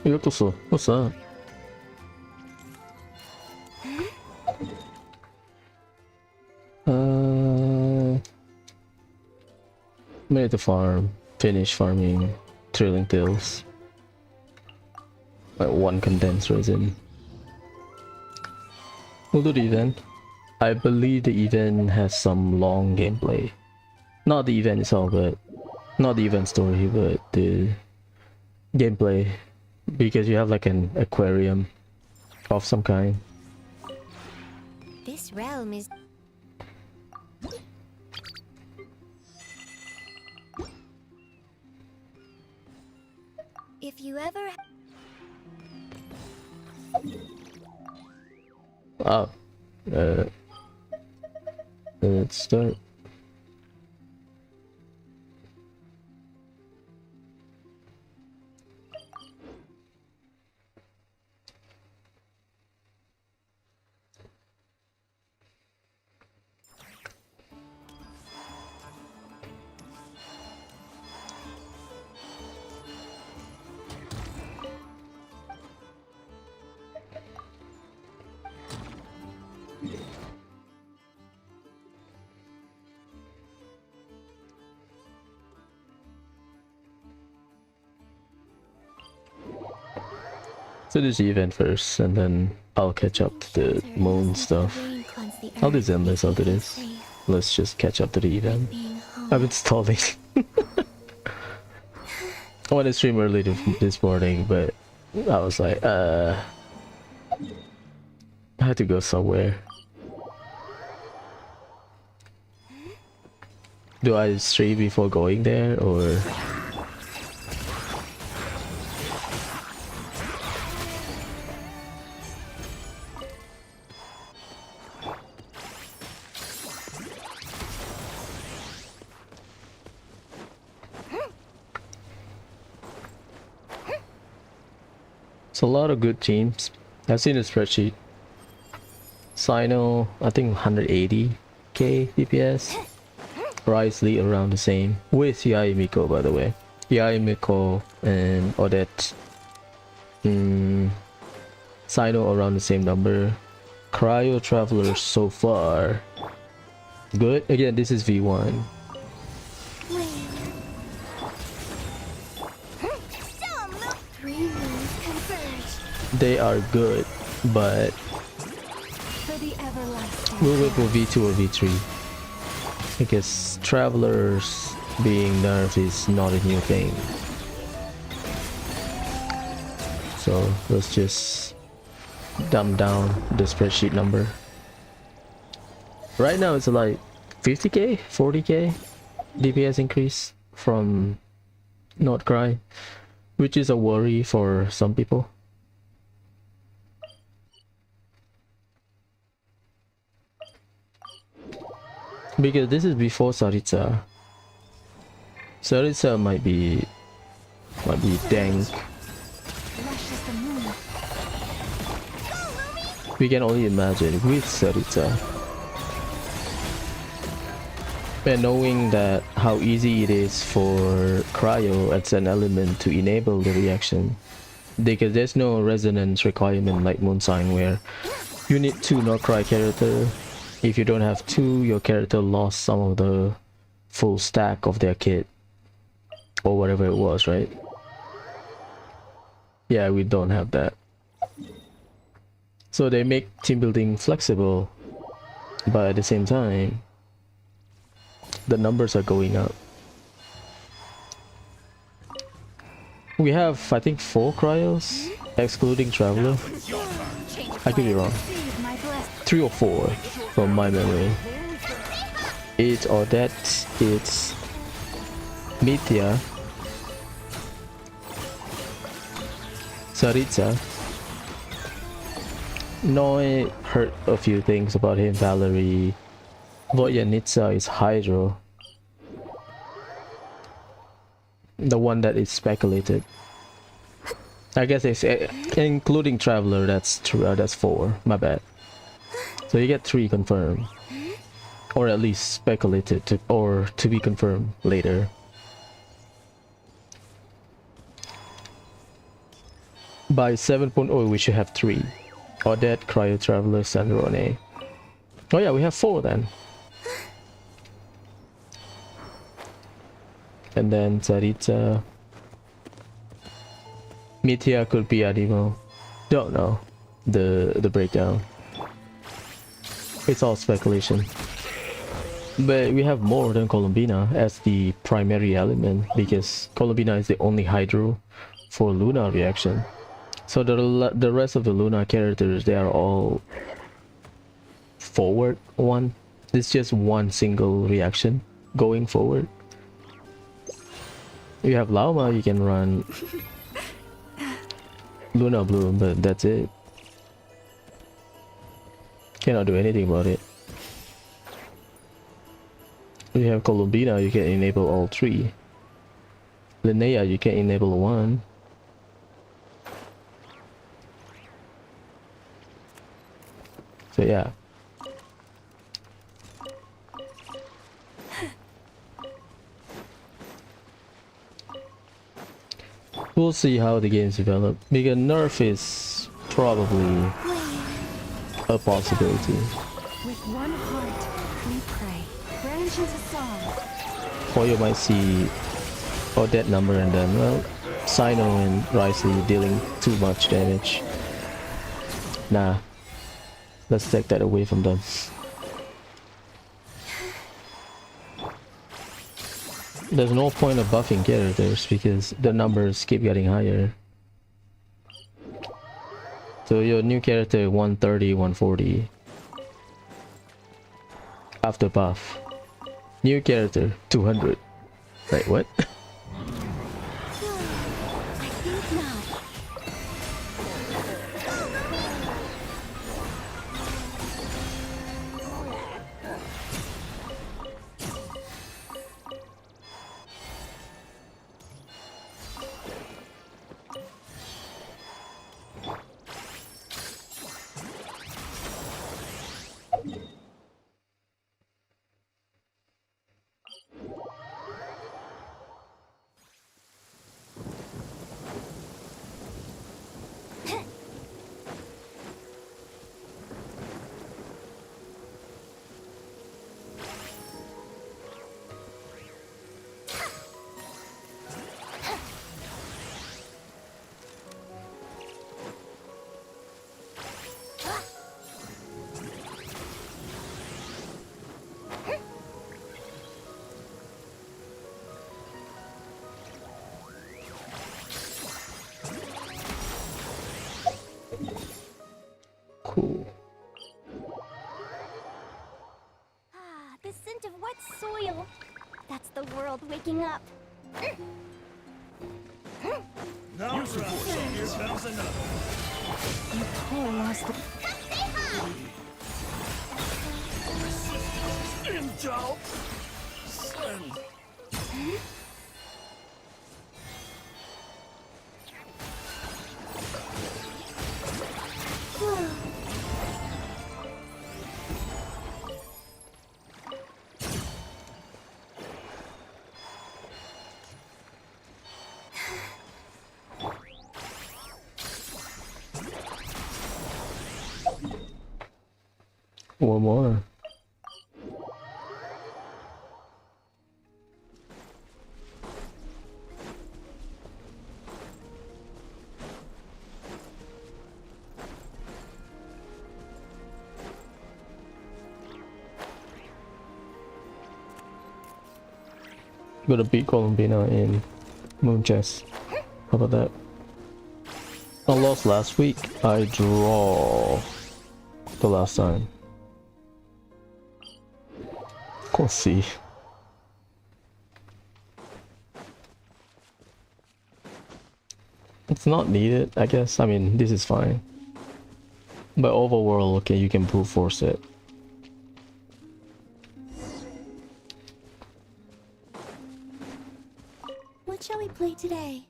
이것도 써. What's up? Made the farm. Finish farming. Trilling pills. Like 1 condensed resin. We'll do the event. I believe the event has some long gameplay. Not the event itself, but not the event story, but the gameplay. Because you have like an aquarium of some kind. This realm is... If you ever... Oh. Let's start. So this event first, and then I'll catch up to the moon stuff. I'll do Zenless after this. Let's just catch up to the event. I've been stalling. I wanted to stream early this morning, but I was like, I had to go somewhere. Do I stream before going there, or...? It's a lot of good teams. I've seen a spreadsheet. Sino, I think 180k DPS. Risley around the same. With Yai Miko, by the way. Yai Miko and Odette. Sino around the same number. Cryo Travelers so far. Good. Again, this is V1. They are good, but we'll wait for V2 or V3. Because Travelers being nerfed is not a new thing. So let's just dumb down the spreadsheet number. Right now it's like 50k, 40k DPS increase from Not Cry, which is a worry for some people. Because this is before Saritsa. Saritsa might be dank. We can only imagine with Saritsa. And knowing that how easy it is for Cryo as an element to enable the reaction. Because there's no resonance requirement like Moonsign where you need 2 Not Cry character. If you don't have 2, your character lost some of the full stack of their kit. Or whatever it was, right? Yeah, we don't have that. So they make team building flexible. But at the same time, the numbers are going up. We have, I think, 4 cryos, excluding Traveler. I could be wrong. 3 or 4 from my memory. It's Odette, it's Mithya, Saritsa. Noi heard a few things about him, Valerie. Voyanitsa is Hydro. The one that is speculated. I guess it's including Traveler, that's 4, my bad. So you get 3 confirmed. Or at least speculated to be confirmed later. By 7.0 we should have 3. Odette, Cryo Traveler, Sandrone. Oh yeah, we have 4 then. And then Sarita. Mithya could be Animo. Don't know the breakdown. It's all speculation. But we have more than Columbina as the primary element because Columbina is the only Hydro for Luna reaction. So the rest of the Luna characters, they are all forward one. It's just one single reaction going forward. You have Lauma, you can run Luna Bloom, but that's it. Cannot do anything about it. You have Columbina, you can enable all 3. Linnea, you can enable 1. So yeah. We'll see how the games develop, because nerf is probably a possibility. With one heart, we pray. Branch into song. Or you might see Odette number and then, well, Sino and Ricey dealing too much damage. Nah. Let's take that away from them. There's no point of buffing characters because the numbers keep getting higher. So your new character 130, 140. After buff. New character 200. Wait, what? I think not. Cool. Ah, the scent of wet soil. That's the world waking up. No problem. Here comes another. You poor lost the... In doubt. Send. One more. Gotta beat Columbina in Moon Chess. How about that? I lost last week. I draw the last time. We'll see. It's not needed, I guess. I mean, this is fine. But overworld, okay, you can brute force it. What shall we play today?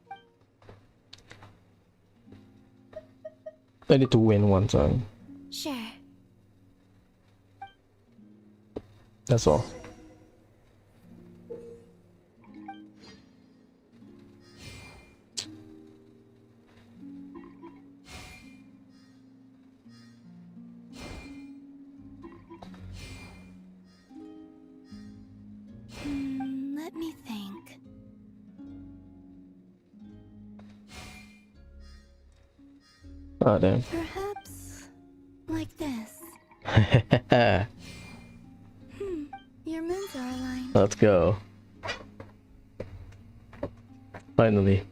I need to win one time. Sure. That's all. Oh damn. Perhaps like this. Your moons are aligned. Let's go. Finally.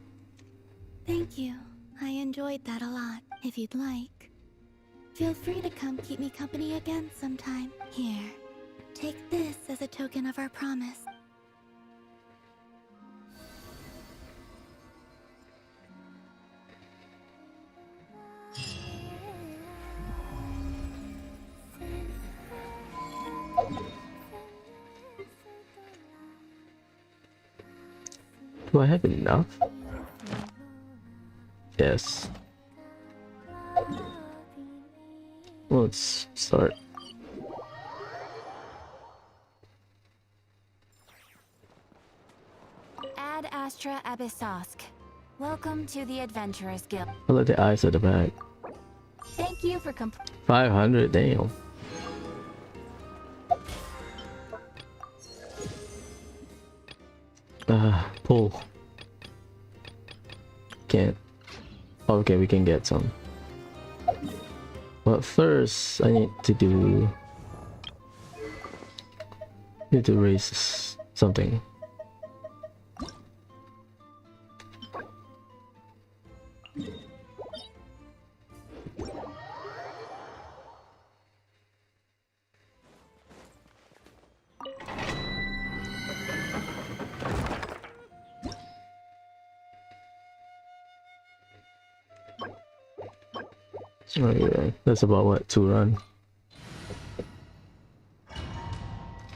Thank you. I enjoyed that a lot. If you'd like, feel free to come keep me company again sometime. Here, take this as a token of our promise. Do I have enough? Yes. Let's start. Ad Astra Abyssosk. Welcome to the Adventurers Guild. I like the eyes at the back. Thank you for 500, damn. Pull. Can't. Okay, we can get some. But first, I need to raise something. Okay, that's about what, 2 run.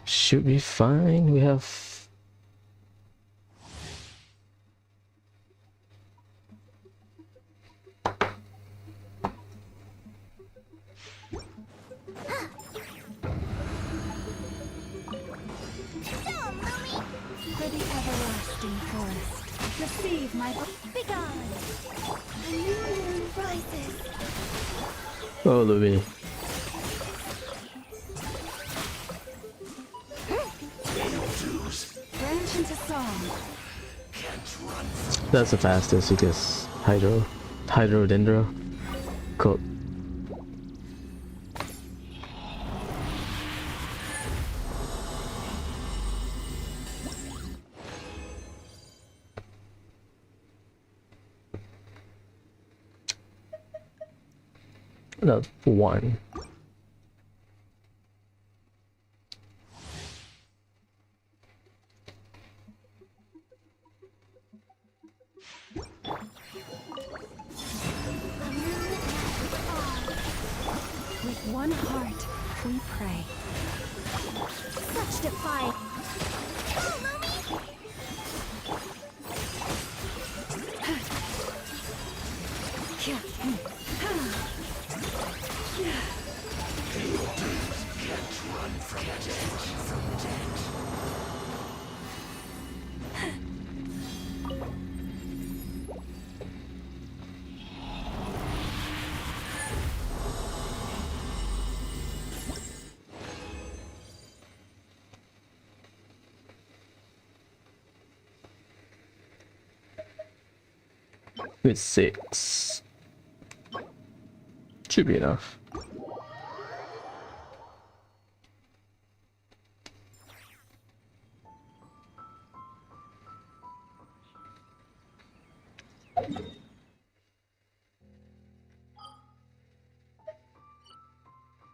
Should be fine. We have for the everlasting forest. Receive my Begone! A new moon rises. oh look at me. branch into song. That's the fastest because hydrodendro. Cool. No, 1. With one heart, we pray. Such defiance. Oh, Lumi! With 6. Should be enough.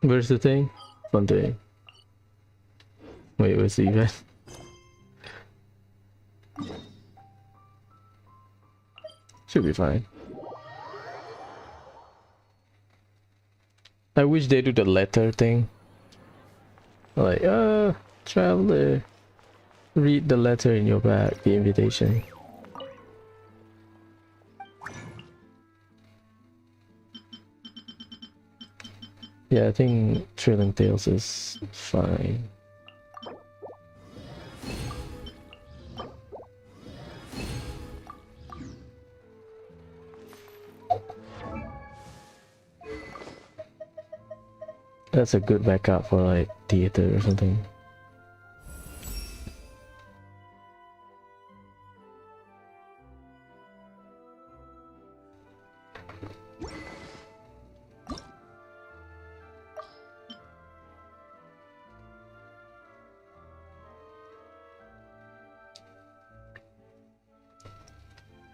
Where's the thing? One thing. Wait, where's the event? Should be fine. I wish they do the letter thing. Like, traveler, read the letter in your bag, the invitation. Yeah, I think Trailing Tales is fine. That's a good backup for like theater or something.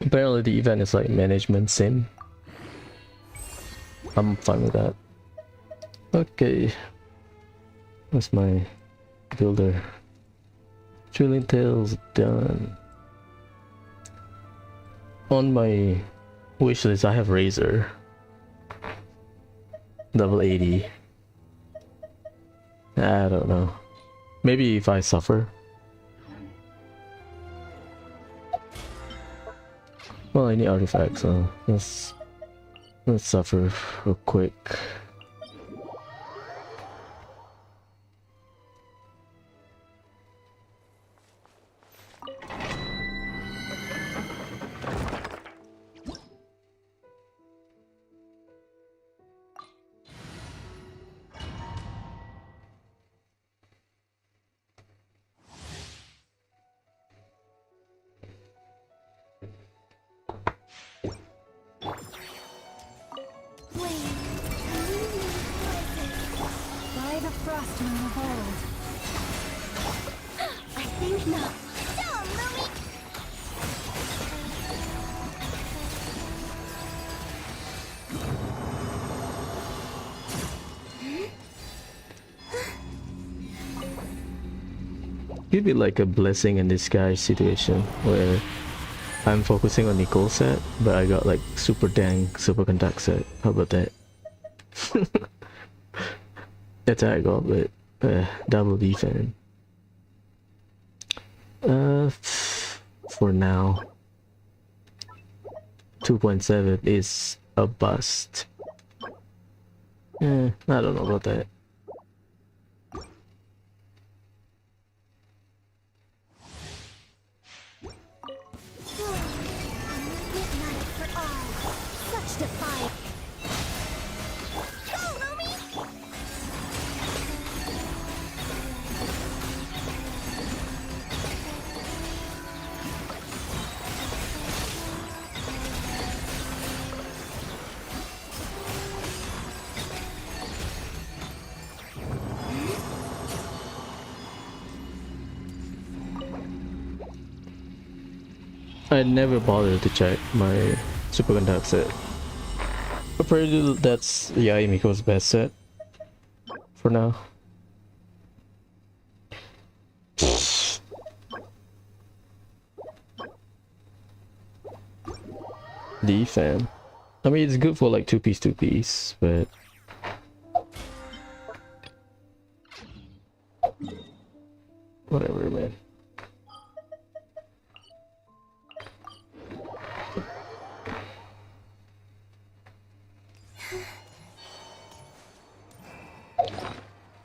Apparently the event is like management sim. I'm fine with that. Okay. What's my builder? Trilling Tales done. On my wish list I have Razor. Level 80. I don't know. Maybe if I suffer. Well, I need artifacts, so let's suffer real quick. By the frost moon of old. I think not. Don't, Lumi! It'd be like a blessing in disguise situation where I'm focusing on Nicole's set, but I got like super dang super contact set. How about that? That's how I got, but double defense. For now, 2.7 is a bust. I don't know about that. Midnight for all. Such defiance. Go, Lumi! I never bothered to check my superconduct set. Apparently that's Miko's best set for now. Defam. I mean, it's good for like two piece, but whatever, man.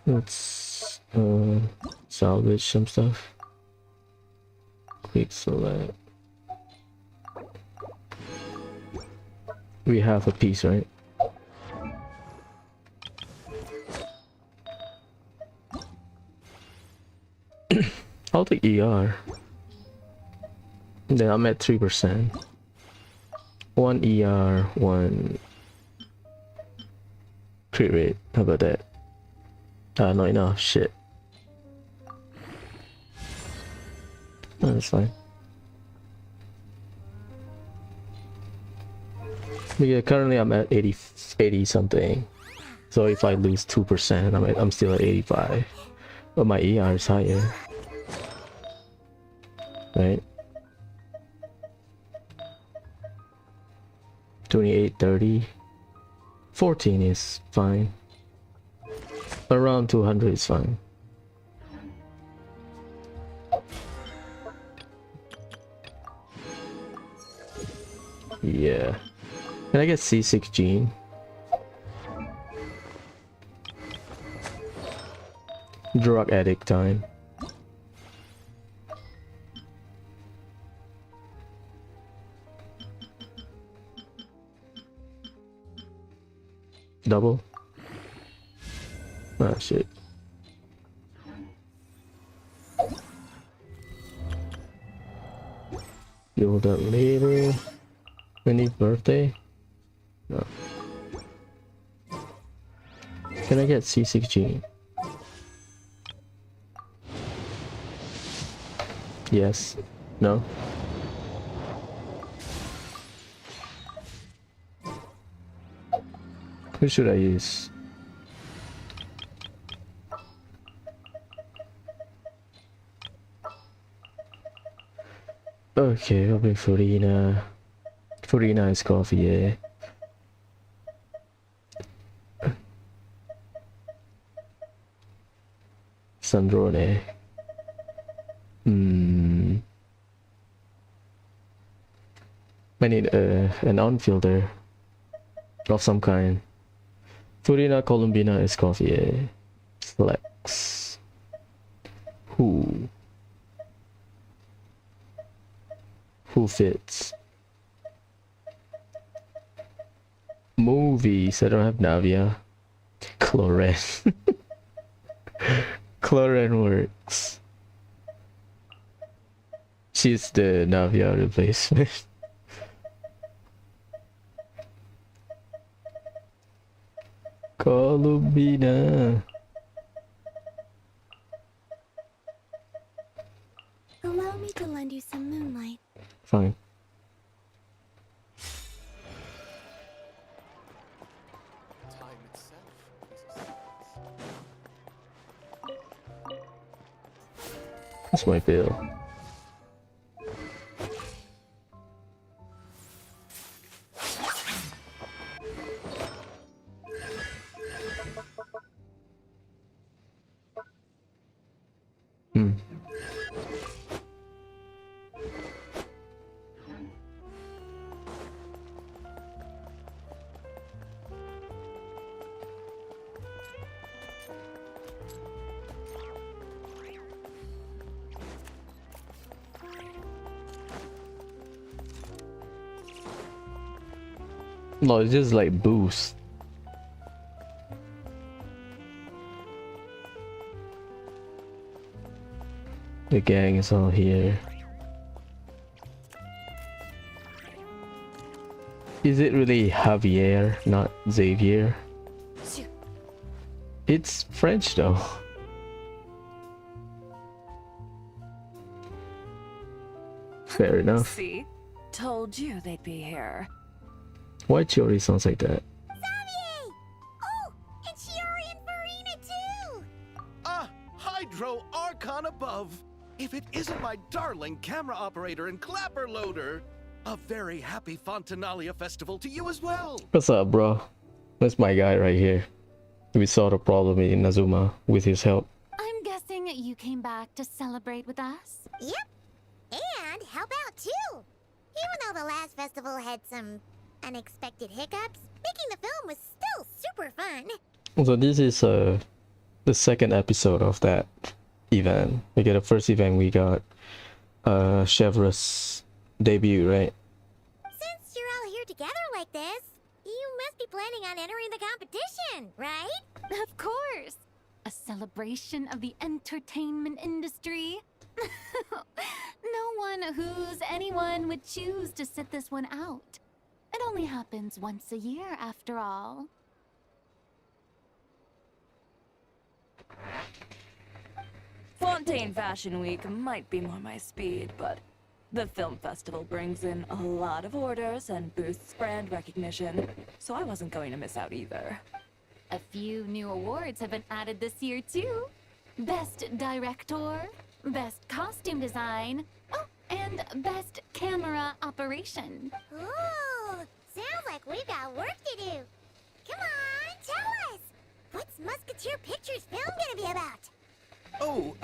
Let's salvage some stuff. Quick select. We have a piece, right? I'll take ER. Then I'm at 3%. 1 ER, 1 crit rate. How about that? Not enough. Shit. Oh, that's fine. Yeah, currently I'm at 80 something. So if I lose 2%, I'm still at 85. But my ER is higher. Right? 28, 30. 14 is fine. Around 200 is fine. Yeah. Can I get C6 gene? Drug addict time. Double? Ah, shit. Build up later. Any birthday? No. Can I get C6 gene? Yes. No. Who should I use? Okay, probably Furina. Furina is coffee, yeah. Sandrone. I need an on-fielder of some kind. Furina Columbina is coffee, yeah. Flex. Who fits? Movies. I don't have Navia. Cloren. Cloren works. She's the Navia replacement. Columbina. Allow me to lend you some moonlight. Fine. Time itself. That's my bill. No, it's just like boost. The gang is all here. Is it really Javier, not Xavier? It's French though. Fair enough. See? Told you they'd be here. Why Chiori sounds like that? Xavier! Oh, and Shiori and Farina too! Ah, Hydro Archon above! If it isn't my darling camera operator and clapper loader! A very happy Fontinalia festival to you as well! What's up, bro? That's my guy right here. We solved a problem in Nazuma with his help. I'm guessing you came back to celebrate with us? Yep. And help out too! Even though the last festival had some unexpected hiccups, making the film was still super fun. So this is the second episode of that event. We get the first event we got Chevro's debut, right? Since you're all here together like this, you must be planning on entering the competition, right? Of course! A celebration of the entertainment industry. No one who's anyone would choose to sit this one out. It only happens once a year, after all. Fontaine Fashion Week might be more my speed, but the film festival brings in a lot of orders and boosts brand recognition, so I wasn't going to miss out either. A few new awards have been added this year, too. Best Director, Best Costume Design, oh, and Best Camera Operation. Ooh, sounds like we've got work to do. Come on, tell us! What's Musketeer Pictures film gonna be about? Oh,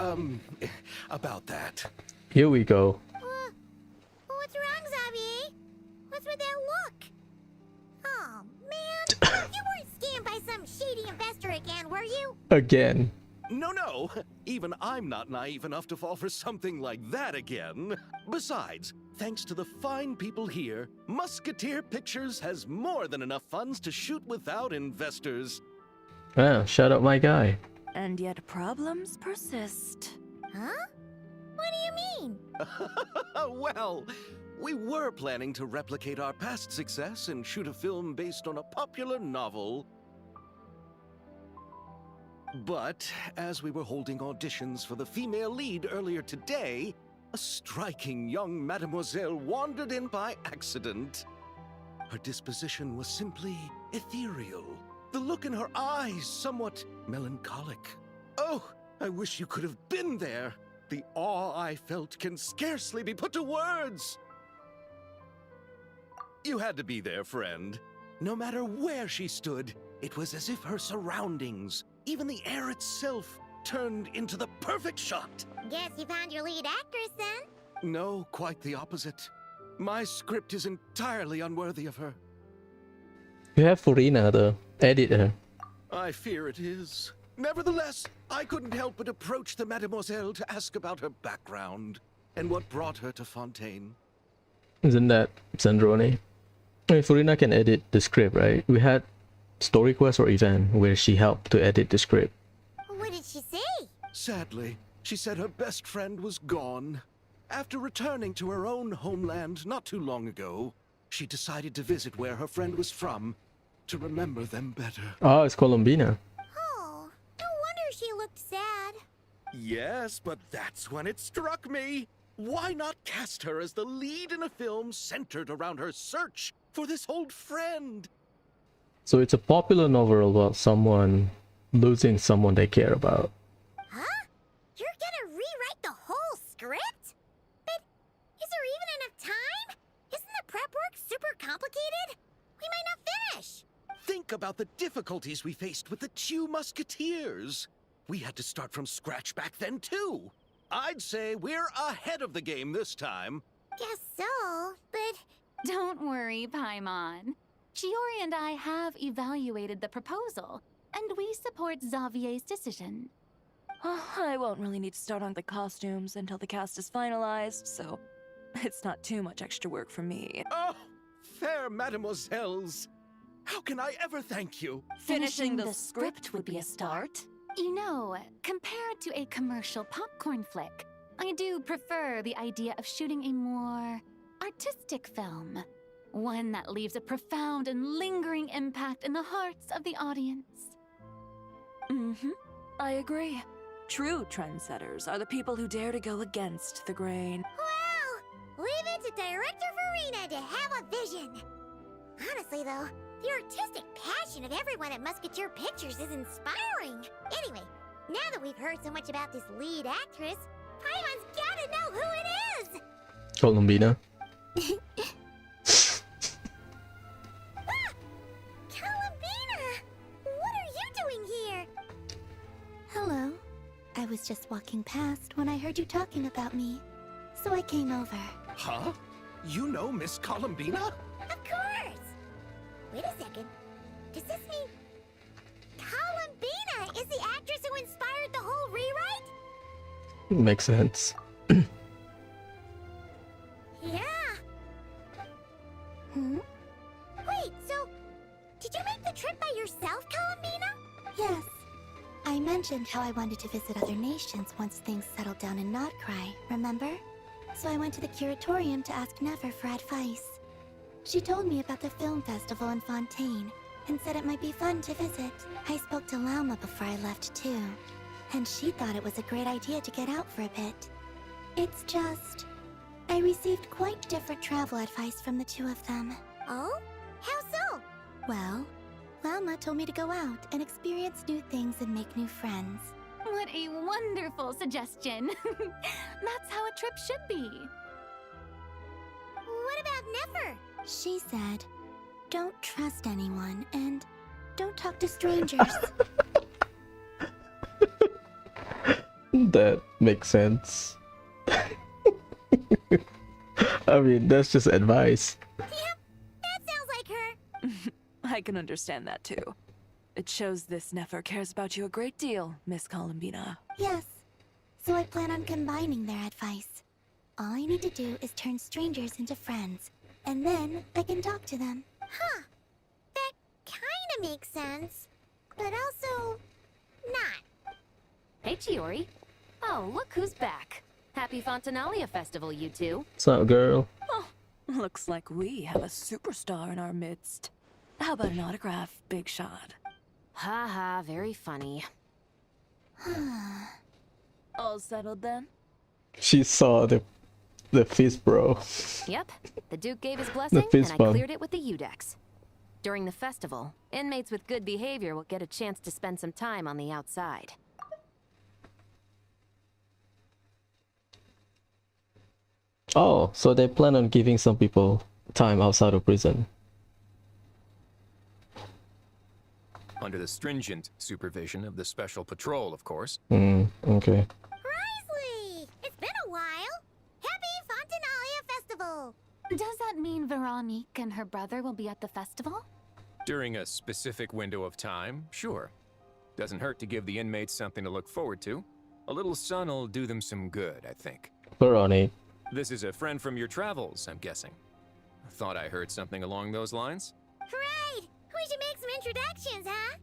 about that. Here we go. What's wrong, Xavier? What's with that look? Oh, man. You weren't scammed by some shady investor again, were you? Again. No, even I'm not naive enough to fall for something like that again. Besides, thanks to the fine people here, Musketeer Pictures has more than enough funds to shoot without investors. Ah, shut up my guy. And yet problems persist. Huh? What do you mean? Well, we were planning to replicate our past success and shoot a film based on a popular novel. But as we were holding auditions for the female lead earlier today, a striking young mademoiselle wandered in by accident. Her disposition was simply ethereal, The look in her eyes, somewhat melancholic. Oh, I wish you could have been there. The awe I felt can scarcely be put to words. You had to be there, friend. No matter where she stood, it was as if her surroundings, even the air itself, turned into the perfect shot. Guess you found your lead actress then? No, quite the opposite. My script is entirely unworthy of her. You have Furina, the editor. I fear it is. Nevertheless, I couldn't help but approach the mademoiselle to ask about her background and what brought her to Fontaine. Isn't that Sandrone? I mean, Furina can edit the script, right? We had Story Quest or event where she helped to edit the script. What did she say? Sadly, she said her best friend was gone. After returning to her own homeland not too long ago, she decided to visit where her friend was from to remember them better. Oh, it's Colombina. Oh, no wonder she looked sad. Yes, but that's when it struck me. Why not cast her as the lead in a film centered around her search for this old friend? So it's a popular novel about someone losing someone they care about. Huh? You're gonna rewrite the whole script? But is there even enough time? Isn't the prep work super complicated? We might not finish. Think about the difficulties we faced with the two musketeers. We had to start from scratch back then, too. I'd say we're ahead of the game this time. Guess so, but Don't worry, Paimon. Shiori and I have evaluated the proposal, and we support Xavier's decision. I won't really need to start on the costumes until the cast is finalized, so it's not too much extra work for me. Oh, fair mademoiselles. How can I ever thank you? Finishing the script would be a start. You know, compared to a commercial popcorn flick, I do prefer the idea of shooting a more artistic film. One that leaves a profound and lingering impact in the hearts of the audience. I agree. True trendsetters are the people who dare to go against the grain. well, leave it to Director Farina to have a vision. Honestly, though, the artistic passion of everyone at Musketeer Pictures is inspiring. Anyway, now that we've heard so much about this lead actress, Paimon's gotta know who it is! Colombina. Columbina! What are you doing here? Hello. I was just walking past when I heard you talking about me, so I came over. Huh? You know Miss Columbina? Of course! Wait a second. Does this mean Columbina is the actress who inspired the whole rewrite? Makes sense. Yeah. Wait, so did you make the trip by yourself, Columbina? Yes. I mentioned how I wanted to visit other nations once things settled down in Nodcry, remember? So I went to the curatorium to ask Never for advice. She told me about the film festival in Fontaine and said it might be fun to visit. I spoke to Lauma before I left too, and she thought it was a great idea to get out for a bit. It's just, I received quite different travel advice from the two of them. Oh? How so? Well, Lauma told me to go out and experience new things and make new friends. What a wonderful suggestion. That's how a trip should be. What about Nefer? She said, don't trust anyone and don't talk to strangers. That makes sense. I mean, that's just advice. Yep, that sounds like her. I can understand that too. It shows this Nefer cares about you a great deal, Miss Columbina. Yes, so I plan on combining their advice. All I need to do is turn strangers into friends, and then I can talk to them. Huh, that kinda makes sense, but also not. Hey, Chiori. Oh, look who's back. Happy Fontinalia Festival, you two. What's up, girl? Oh, looks like we have a superstar in our midst. How about an autograph, big shot? Haha, very funny. All settled then? She saw the fist, bro. Yep, the Duke gave his blessing, fist and I bump. cleared it with the Udex. During the festival, inmates with good behavior will get a chance to spend some time on the outside. Oh, so they plan on giving some people time outside of prison. Under the stringent supervision of the Special Patrol, of course. Okay. Risley! It's been a while! Happy Fontinalia Festival! Does that mean Veronique and her brother will be at the festival? During a specific window of time, sure. Doesn't hurt to give the inmates something to look forward to. A little sun'll do them some good, I think. Veronique. This is a friend from your travels, I'm guessing. Thought I heard something along those lines? Right! We should make some introductions, huh?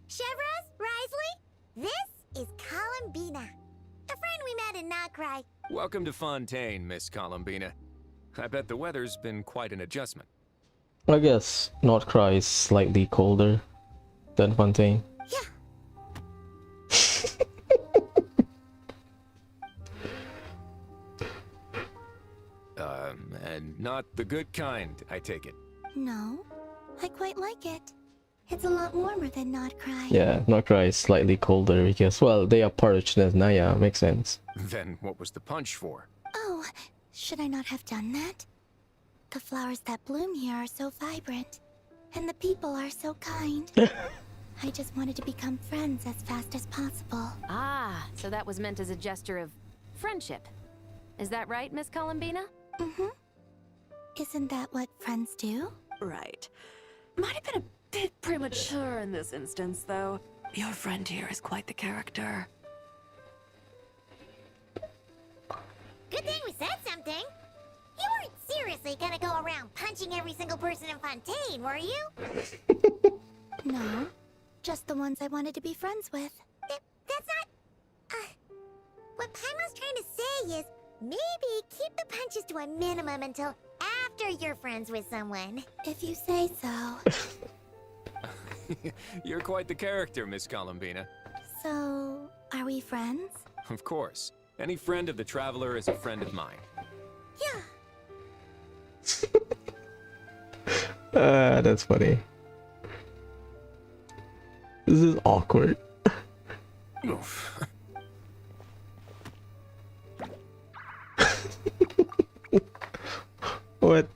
Chevros, Risley, this is Columbina, a friend we met in Nocry. Welcome to Fontaine, Miss Columbina. I bet the weather's been quite an adjustment. I guess North Cry is slightly colder than Fontaine. Yeah. And not the good kind, I take it. No, I quite like it. It's a lot warmer than Nocry. Yeah, North Cry is slightly colder because, well, they are part of Naya, makes sense. Then what was the punch for? Oh, should I not have done that? The flowers that bloom here are so vibrant, and the people are so kind. I just wanted to become friends as fast as possible. Ah, so that was meant as a gesture of friendship. Is that right, Miss Columbina? Mm-hmm. Isn't that what friends do? Right. Might have been a bit premature in this instance, though. Your friend here is quite the character. Good thing we said something. You weren't seriously gonna go around punching every single person in Fontaine, were you? No, just the ones I wanted to be friends with. That's not... what Paimon's trying to say is, maybe keep the punches to a minimum until after you're friends with someone. If you say so. You're quite the character, Miss Columbina. So, are we friends? Of course. Any friend of the Traveler is a friend of mine. Yeah. That's funny. This is awkward. Oof. What?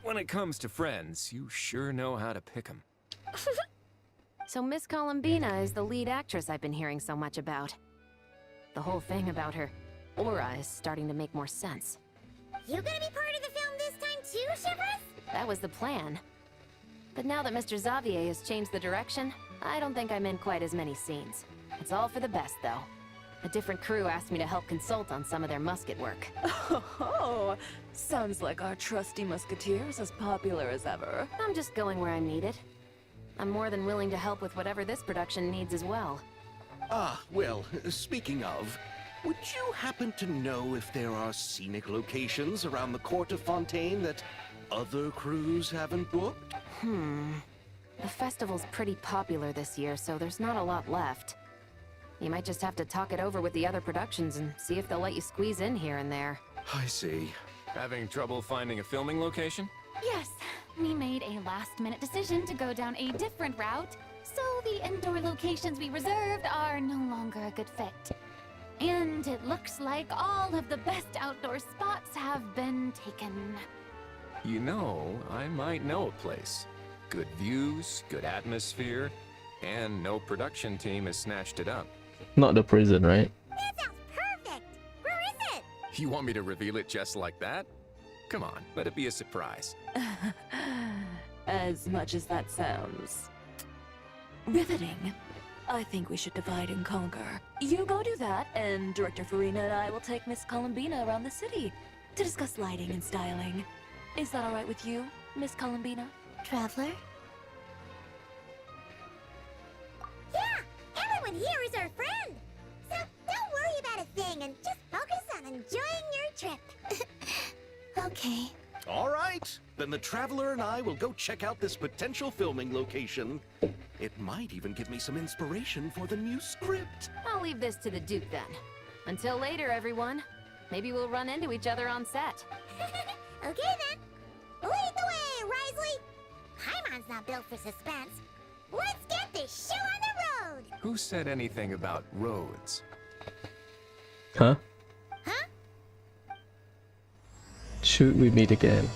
When it comes to friends, you sure know how to pick 'em. So Miss Columbina is the lead actress I've been hearing so much about. The whole thing about her aura is starting to make more sense. You gonna be part of the film this time too, Shivers? That was the plan. But now that Mr. Xavier has changed the direction, I don't think I'm in quite as many scenes. It's all for the best, though. A different crew asked me to help consult on some of their musket work. Oh, sounds like our trusty musketeer's as popular as ever. I'm just going where I'm needed. I'm more than willing to help with whatever this production needs as well. Ah, well, speaking of, would you happen to know if there are scenic locations around the court of Fontaine that other crews haven't booked? The festival's pretty popular this year, so there's not a lot left. You might just have to talk it over with the other productions and see if they'll let you squeeze in here and there. I see. Having trouble finding a filming location? Yes, we made a last-minute decision to go down a different route, so the indoor locations we reserved are no longer a good fit. And it looks like all of the best outdoor spots have been taken. You know, I might know a place. Good views, good atmosphere, and no production team has snatched it up. Not the prison, right? That sounds perfect! Where is it? You want me to reveal it just like that? Come on, let it be a surprise. As much as that sounds riveting, I think we should divide and conquer. You go do that, and Director Farina and I will take Miss Columbina around the city to discuss lighting and styling. Is that all right with you, Miss Columbina? Traveler? Yeah! Everyone here is our friend! So don't worry about a thing and just focus on enjoying your trip. Okay. All right, then the Traveler and I will go check out this potential filming location. It might even give me some inspiration for the new script. I'll leave this to the Duke then. Until later, everyone. Maybe we'll run into each other on set. Okay then. Lead the way, Risley. Paimon's not built for suspense. Let's get this show on the road. Who said anything about roads? Huh? Huh? Should we meet again?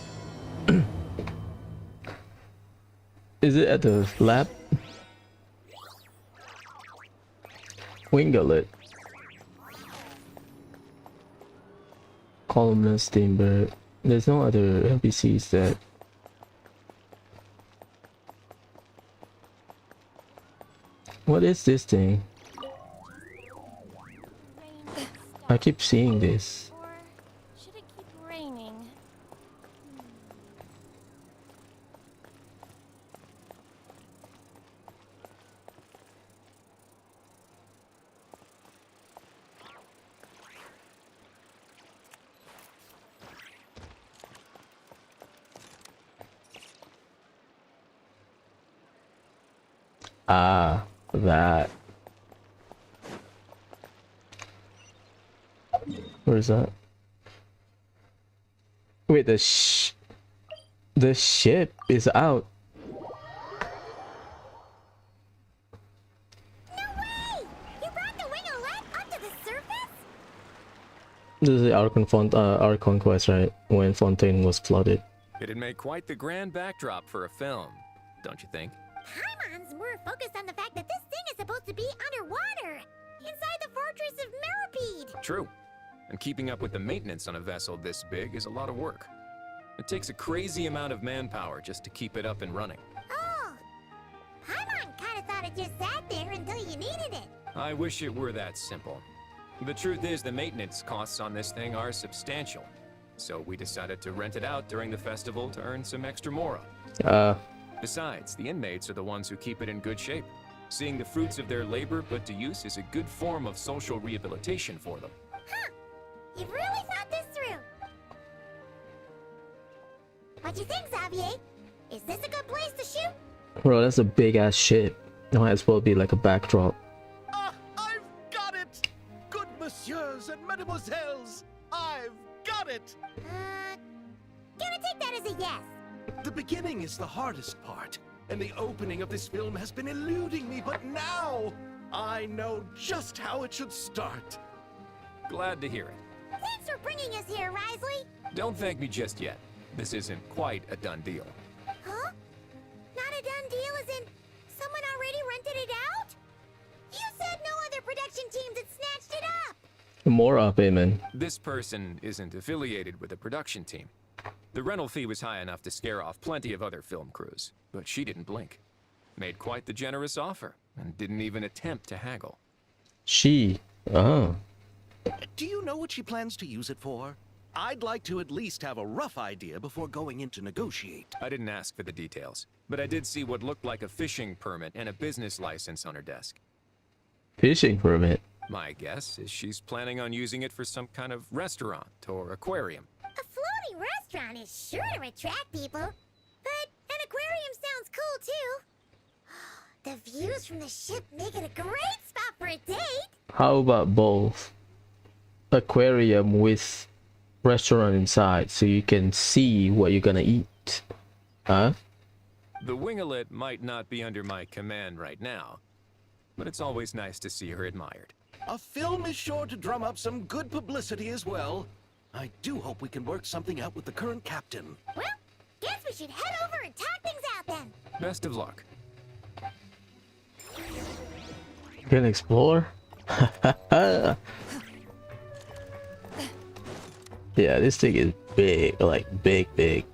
Is it at the lab? Winglet. Columnist Steamberg. There's no other NPCs that... What is this thing? I keep seeing this. Or should it keep raining? Ah, that. Where is that? Wait, the ship is out. No way! You brought the winglet up to the surface? This is the our conquest, right? When Fontaine was flooded. It'd make quite the grand backdrop for a film, don't you think? Paimon's more focused on the fact that this thing is supposed to be underwater, inside the fortress of Millipede. True. And keeping up with the maintenance on a vessel this big is a lot of work. It takes a crazy amount of manpower just to keep it up and running. Oh, Paimon kind of thought it just sat there until you needed it. I wish it were that simple. The truth is the maintenance costs on this thing are substantial. So we decided to rent it out during the festival to earn some extra mora. Besides, the inmates are the ones who keep it in good shape. Seeing the fruits of their labor put to use is a good form of social rehabilitation for them. Huh, you've really thought this through. What you think, Xavier? Is this a good place to shoot? Bro, that's a big ass ship. It might as well be like a backdrop. Ah, I've got it! Good messieurs and mesdemoiselles, I've got it! Gonna take that as a yes. The beginning is the hardest part, and the opening of this film has been eluding me, but now I know just how it should start. Glad to hear it. Thanks for bringing us here, Risley. Don't thank me just yet. This isn't quite a done deal. Huh? Not a done deal as in someone already rented it out? You said no other production teams had snatched it up. More up, amen. This person isn't affiliated with a production team. The rental fee was high enough to scare off plenty of other film crews, but she didn't blink. Made quite the generous offer, and didn't even attempt to haggle. She. Oh. Do you know what she plans to use it for? I'd like to at least have a rough idea before going in to negotiate. I didn't ask for the details, but I did see what looked like a fishing permit and a business license on her desk. Fishing permit. My guess is she's planning on using it for some kind of restaurant or aquarium. A floating restaurant is sure to attract people. But an aquarium sounds cool too. The views from the ship make it a great spot for a date. How about both? Aquarium with restaurant inside so you can see what you're gonna eat. Huh? The winglet might not be under my command right now, but it's always nice to see her admired. A film is sure to drum up some good publicity as well. I do hope we can work something out with the current captain. Well, guess we should head over and talk things out then. Best of luck. You can explore? Yeah, this thing is big, like big.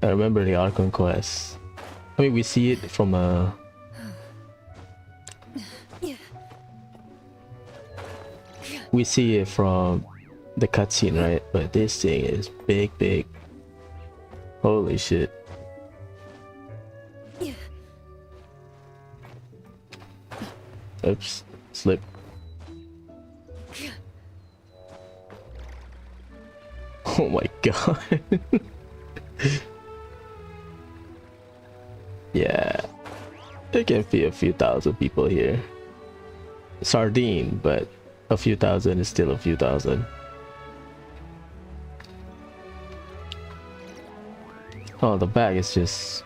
I remember the Archon quest. I mean, we see it from a... We see it from the cutscene, right? But this thing is big. Holy shit. Oops, slip. Oh my god. Yeah. There can be a few thousand people here. Sardine, but a few thousand is still a few thousand. Oh, the bag is just...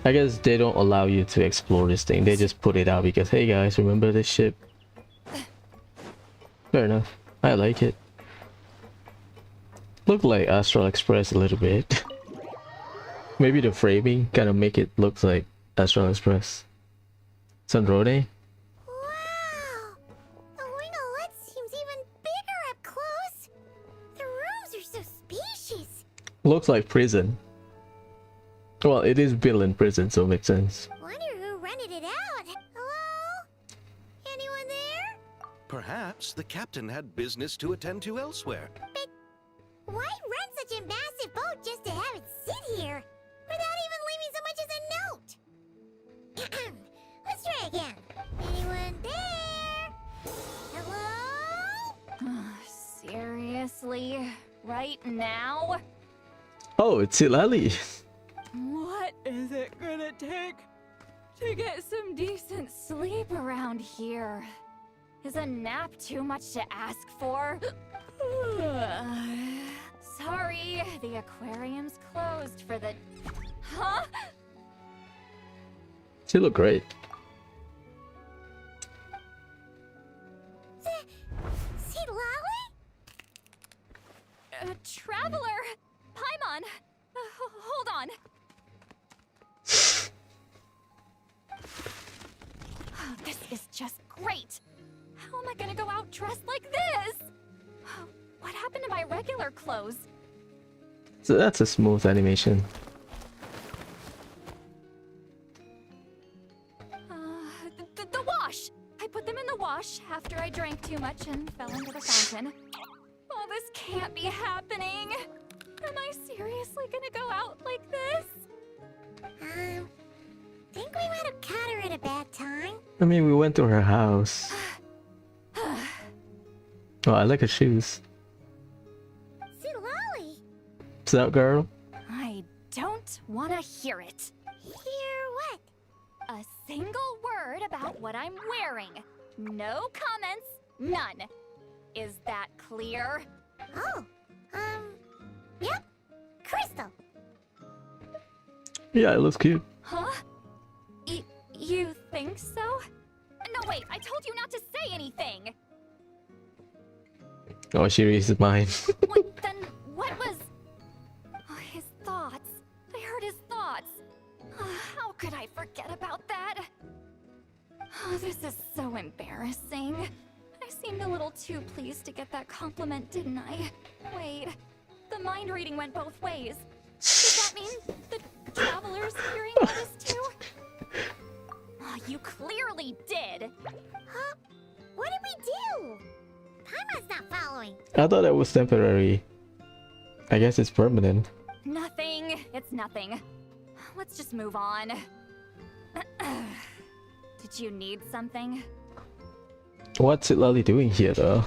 I guess they don't allow you to explore this thing. They just put it out because, hey guys, remember this ship? Fair enough. I like it. Look like Astral Express a little bit. Maybe the framing kind of make it look like Astral Express. Sunrone? Wow! The wing-o-let seems even bigger up close. The rooms are so spacious. Looks like prison. Well, it is built in prison, so it makes sense. Wonder who rented it out. Hello? Anyone there? Perhaps the captain had business to attend to elsewhere. But why rent such a massive boat just to have it sit here? Without even leaving so much as a note? Let's try again. Anyone there? Hello? Seriously? Right now? Oh, it's Hilali. What is it gonna take to get some Decent sleep around here. Is a nap too much to ask for? Sorry, the aquarium's closed for the... Huh? She look great. Lolly? Traveler! Paimon! Hold on. Oh, this is just great. How am I gonna go out dressed like this? What happened to my regular clothes? So that's a smooth animation. The wash! I put them in the wash after I drank too much and fell into the fountain. Oh, this can't be happening. Am I seriously gonna go out like this? Think we might have caught her at a bad time? I mean, we went to her house. Oh, I like her shoes. Lolly? What's up, girl? I don't wanna hear it. Hear what? A single word about what I'm wearing. No comments, none. Is that clear? Oh, yep. Crystal. Yeah, it looks cute. Huh? You think so? No, wait, I told you not to say anything! Oh, she reads his mind. Then what was... Oh, his thoughts. I heard his thoughts. How could I forget about that? Oh, this is so embarrassing. I seemed a little too pleased to get that compliment, didn't I? Wait, the mind reading went both ways. Does that mean the traveler's hearing all this too? Oh, you clearly did. Huh? What did we do? Paimon's not following. I thought that was temporary. I guess it's permanent. Nothing. It's nothing. Let's just move on. Did you need something? What's Hilali doing here, though?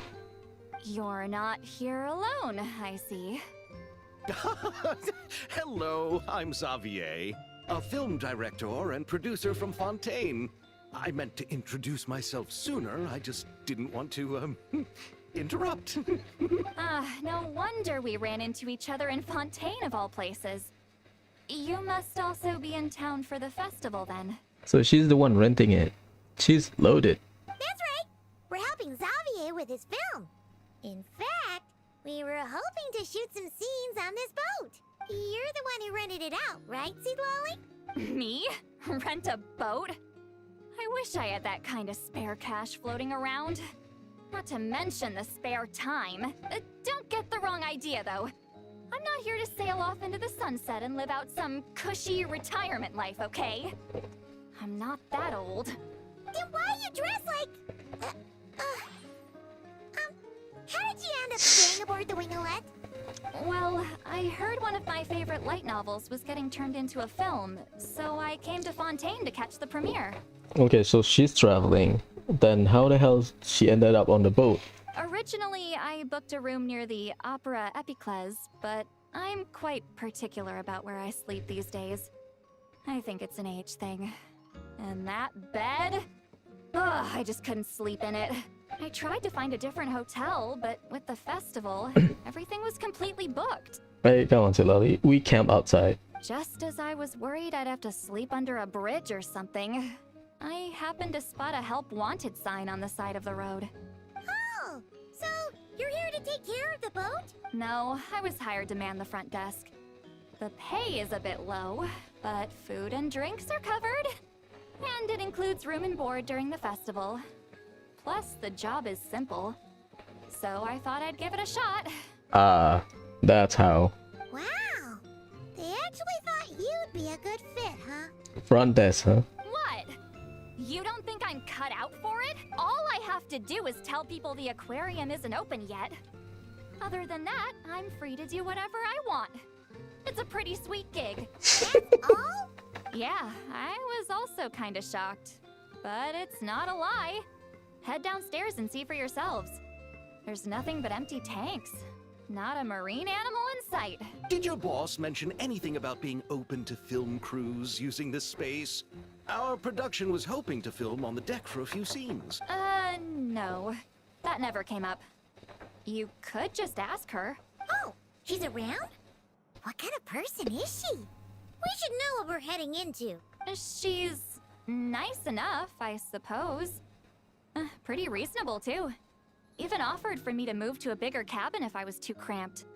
You're not here alone, I see. Hello, I'm Xavier, a film director and producer from Fontaine. I meant to introduce myself sooner, I just didn't want to, interrupt. No wonder we ran into each other in Fontaine of all places. You must also be in town for the festival then. So she's the one renting it. She's loaded. That's right. We're helping Xavier with his film. In fact, we were hoping to shoot some scenes on this boat. You're the one who rented it out, right, Seed Lolly? Me? Rent a boat? I wish I had that kind of spare cash floating around. Not to mention the spare time. Don't get the wrong idea, though. I'm not here to sail off into the sunset and live out some cushy retirement life, okay? I'm not that old. Then why are you dressed like... how did you end up staying aboard the Wing-o-let? Well, I heard one of my favorite light novels was getting turned into a film, so I came to Fontaine to catch the premiere. Okay, so she's traveling. Then how the hell she ended up on the boat? Originally, I booked a room near the Opera Epicles, but I'm quite particular about where I sleep these days. I think it's an age thing. And that bed? Ugh, I just couldn't sleep in it. I tried to find a different hotel, but with the festival, everything was completely booked. Hey, come on, Silali. We camp outside. Just as I was worried I'd have to sleep under a bridge or something, I happened to spot a help wanted sign on the side of the road. Oh, so you're here to take care of the boat? No, I was hired to man the front desk. The pay is a bit low, but food and drinks are covered. And it includes room and board during the festival. Plus, the job is simple. So I thought I'd give it a shot. Ah, that's how. Wow. They actually thought you'd be a good fit, huh? Front desk, huh? What? You don't think I'm cut out for it? All I have to do is tell people the aquarium isn't open yet. Other than that, I'm free to do whatever I want. It's a pretty sweet gig. That's all? Yeah, I was also kinda shocked. But it's not a lie. Head downstairs and see for yourselves. There's nothing but empty tanks. Not a marine animal in sight. Did your boss mention anything about being open to film crews using this space? Our production was hoping to film on the deck for a few scenes. No. That never came up. You could just ask her. Oh, she's around? What kind of person is she? We should know what we're heading into. She's nice enough, I suppose. Pretty reasonable, too. Even offered for me to move to a bigger cabin if I was too cramped.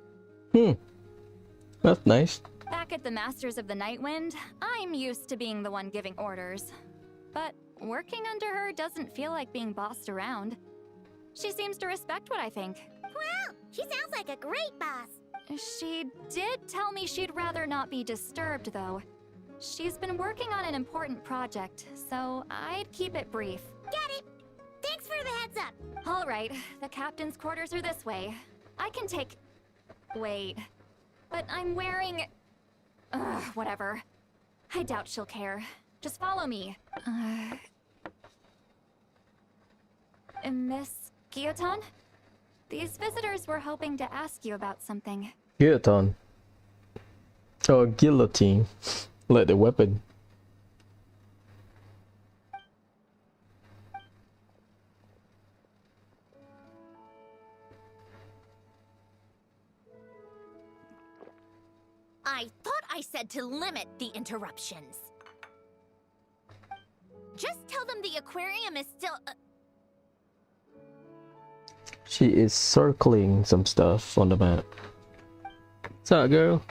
That's nice. Back at the Masters of the Nightwind, I'm used to being the one giving orders. But working under her doesn't feel like being bossed around. She seems to respect what I think. Wow, she sounds like a great boss. She did tell me she'd rather not be disturbed, though. She's been working on an important project, so I'd keep it brief. Got it. Thanks for the heads up. All right, the captain's quarters are this way. I can take... Wait. But I'm wearing... whatever. I doubt she'll care. Just follow me. Miss Guillotin? These visitors were hoping to ask you about something. Guillotine. Oh, guillotine. Like the weapon. I thought I said to limit the interruptions. Just tell them the aquarium is still... She is circling some stuff on the map. What's up, girl?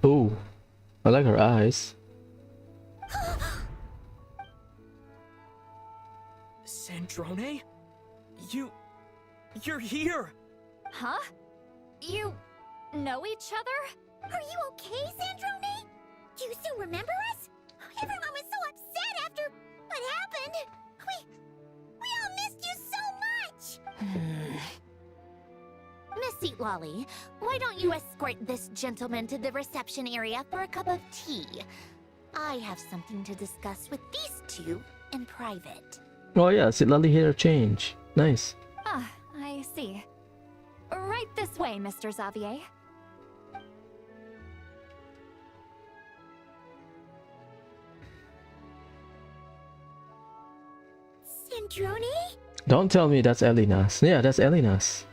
Ooh, I like her eyes. Sandrone? You're here! Huh? You know each other? Are you okay, Sandrone? Do you still remember us? Everyone was so upset after what happened. We all missed you so much. Miss Lolly, why don't you escort this gentleman to the reception area for a cup of tea? I have something to discuss with these two in private. Oh yeah, Sitlali hair change. Nice. Ah, I see. Right this way, Mr. Xavier. Sandrone? Don't tell me that's Elinas. Yeah, that's Elinas.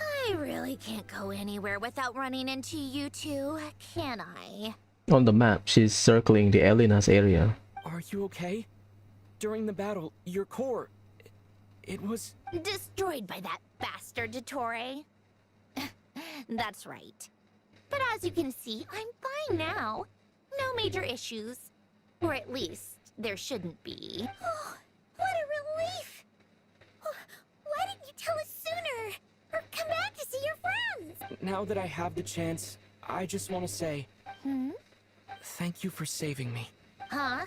I really can't go anywhere without running into you two, can I? On the map, she's circling the Elinas area. Are you okay? During the battle, your core... It was... Destroyed by that bastard Dottore. That's right. But as you can see, I'm fine now. No major issues. Or at least, there shouldn't be. Oh, what a relief! Why didn't you tell us sooner? Or come back to see your friends? Now that I have the chance, I just want to say... Thank you for saving me. Huh?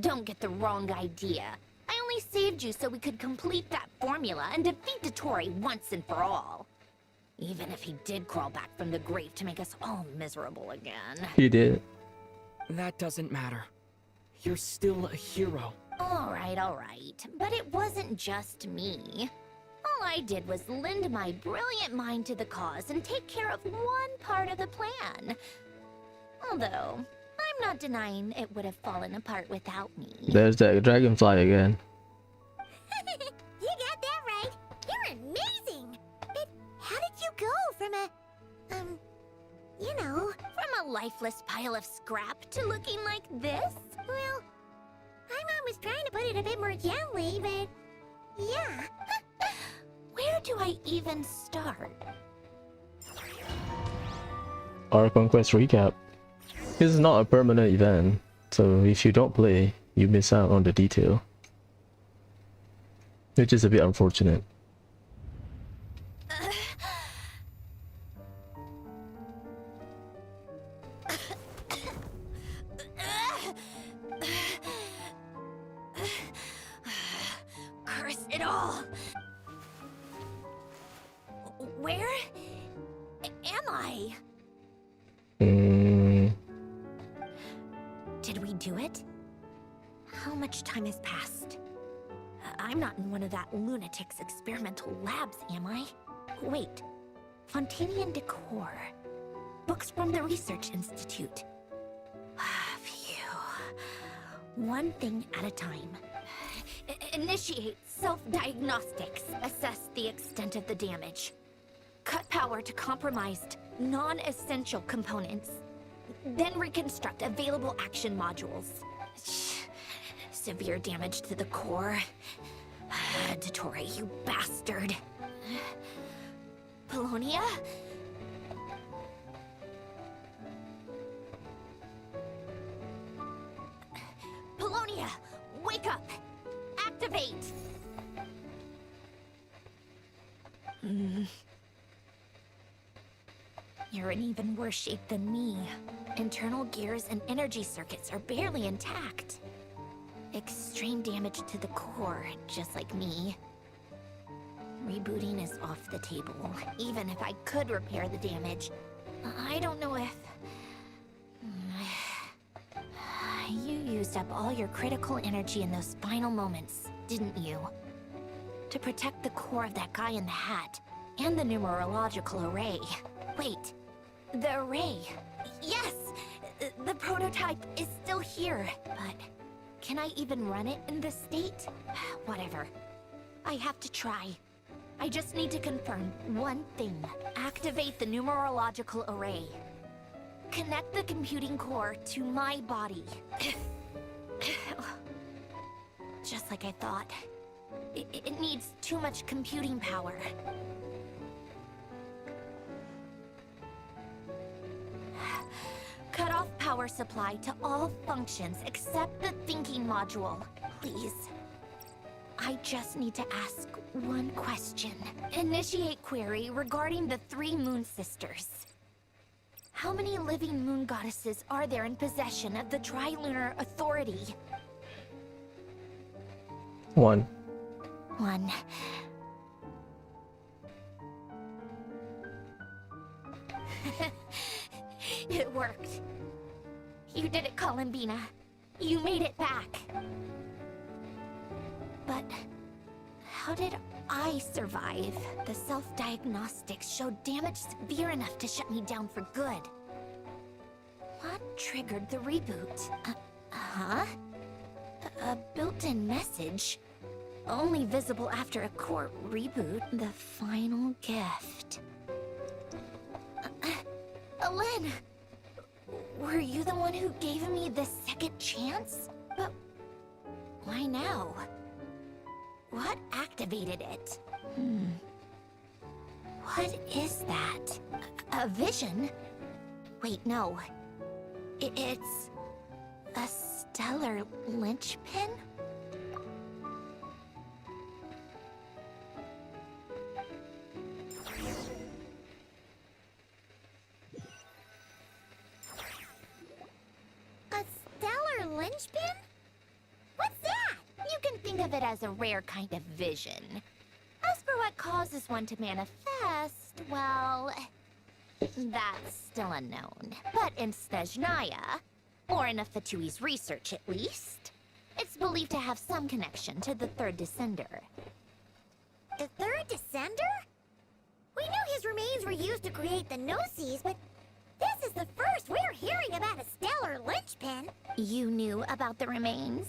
Don't get the wrong idea. I only saved you so we could complete that formula and defeat Dottore once and for all. Even if he did crawl back from the grave to make us all miserable again. He did. That doesn't matter. You're still a hero. All right. But it wasn't just me. All I did was lend my brilliant mind to the cause and take care of one part of the plan. Although, I'm not denying it would have fallen apart without me. There's that dragonfly again. You got that right. You're amazing. But how did you go from a, you know, From a lifeless pile of scrap to looking like this? well, my mom was trying to put it a bit more gently, but yeah. Where do I even start? Our Conquest recap. This is not a permanent event, so if you don't play, you miss out on the detail. Which is a bit unfortunate. Curse it all! Where am I? Did we do it? How much time has passed? I'm not in one of that lunatic's experimental labs, am I? Wait. Fontanian decor. Books from the Research Institute. Phew. One thing at a time. Initiate self-diagnostics. Assess the extent of the damage. Cut power to compromised, non-essential components. Then reconstruct available action modules. Severe damage to the core. Dottore, you bastard. Polonia? Polonia, wake up! Activate! You're in even worse shape than me. Internal gears and energy circuits are barely intact. Extreme damage to the core, just like me. Rebooting is off the table. Even if I could repair the damage, I don't know if... You used up all your critical energy in those final moments, didn't you? To protect the core of that guy in the hat, and the numerological array. Wait, the array. Yes! The prototype is still here, but can I even run it in this state? Whatever. I have to try. I just need to confirm one thing. Activate the numerological array. Connect the computing core to my body. Just like I thought. It needs too much computing power. Cut off power supply to all functions except the thinking module. Please. I just need to ask one question. Initiate query regarding the 3 Moon Sisters. How many living moon goddesses are there in possession of the Trilunar Authority? 1. 1. It worked. You did it, Columbina. You made it back. But how did I survive? The self-diagnostics showed damage severe enough to shut me down for good. What triggered the reboot? A built-in message. Only visible after a core reboot. The final gift. Alen! Were you the one who gave me the second chance? But why now? What activated it? What is that? A vision? Wait, no. It's a stellar linchpin? A stellar linchpin? What's that? You can think of it as a rare kind of vision. As for what causes one to manifest, well, that's still unknown. But in Snezhnaya, or in Afatui's research at least, it's believed to have some connection to the third descender. The third descender? We knew his remains were used to create the Gnosis, but This is the first we're hearing about a stellar linchpin. You knew about the remains?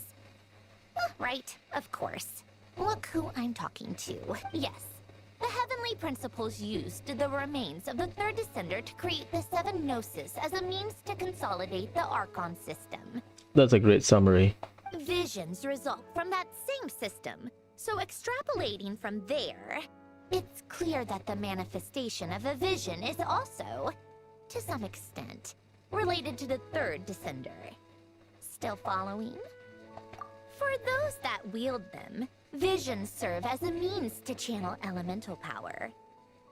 Right, of course. Look who I'm talking to. Yes. The Heavenly Principles used the remains of the third descender to create the Seven Gnosis as a means to consolidate the Archon system. That's a great summary. Visions result from that same system, so extrapolating from there, it's clear that the manifestation of a vision is also, to some extent, related to the third descender. Still following? For those that wield them, visions serve as a means to channel elemental power.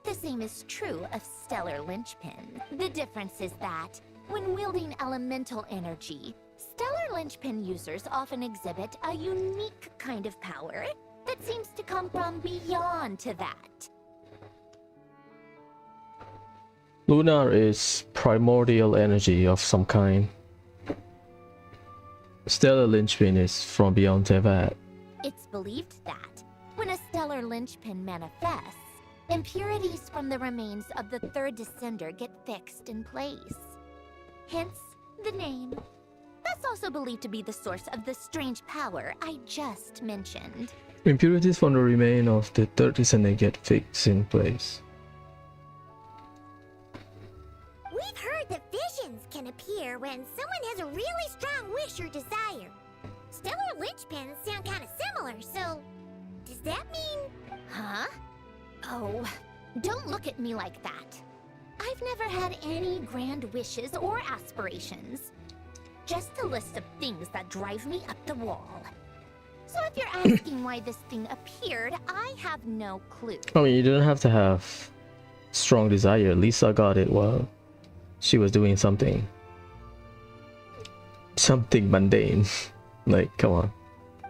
The same is true of Stellar Linchpin. The difference is that, when wielding elemental energy, Stellar Linchpin users often exhibit a unique kind of power that seems to come from beyond to that. Lunar is primordial energy of some kind. Stellar Linchpin is from beyond Tevat. It's believed that, when a Stellar Linchpin manifests, impurities from the remains of the third descender get fixed in place. Hence, the name. That's also believed to be the source of the strange power I just mentioned. Impurities from the remain of the third descendant get fixed in place. We've heard that visions can appear when someone has a really strong wish or desire. Stellar linchpins sound kind of similar, so does that mean... Huh? Oh, don't look at me like that. I've never had any grand wishes or aspirations. Just a list of things that drive me up the wall. So if you're asking why this thing appeared, I have no clue. I mean, you don't have to have strong desire. Lisa got it while she was doing something mundane. Like, come on.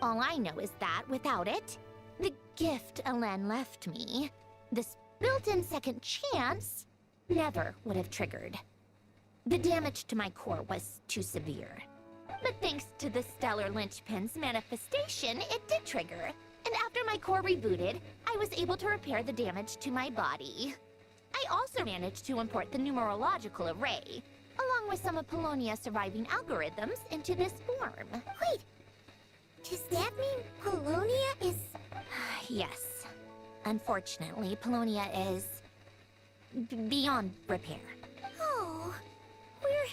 All I know is that without it, the gift Alen left me, this built-in second chance, never would have triggered. The damage to my core was too severe. But thanks to the Stellar Linchpin's manifestation, it did trigger. And after my core rebooted, I was able to repair the damage to my body. I also managed to import the numerological array, along with some of Polonia's surviving algorithms, into this form. Wait, does that mean Polonia is... Yes. Unfortunately, Polonia is... beyond repair. Oh, we're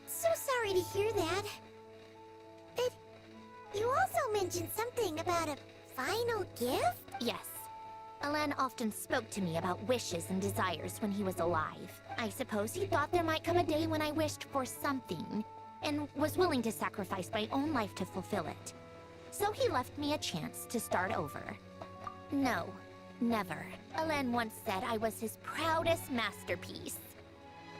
so sorry to hear that. But you also mentioned something about a final gift? Yes. Alen often spoke to me about wishes and desires when he was alive. I suppose he thought there might come a day when I wished for something, and was willing to sacrifice my own life to fulfill it. So he left me a chance to start over. No, never. Alen once said I was his proudest masterpiece.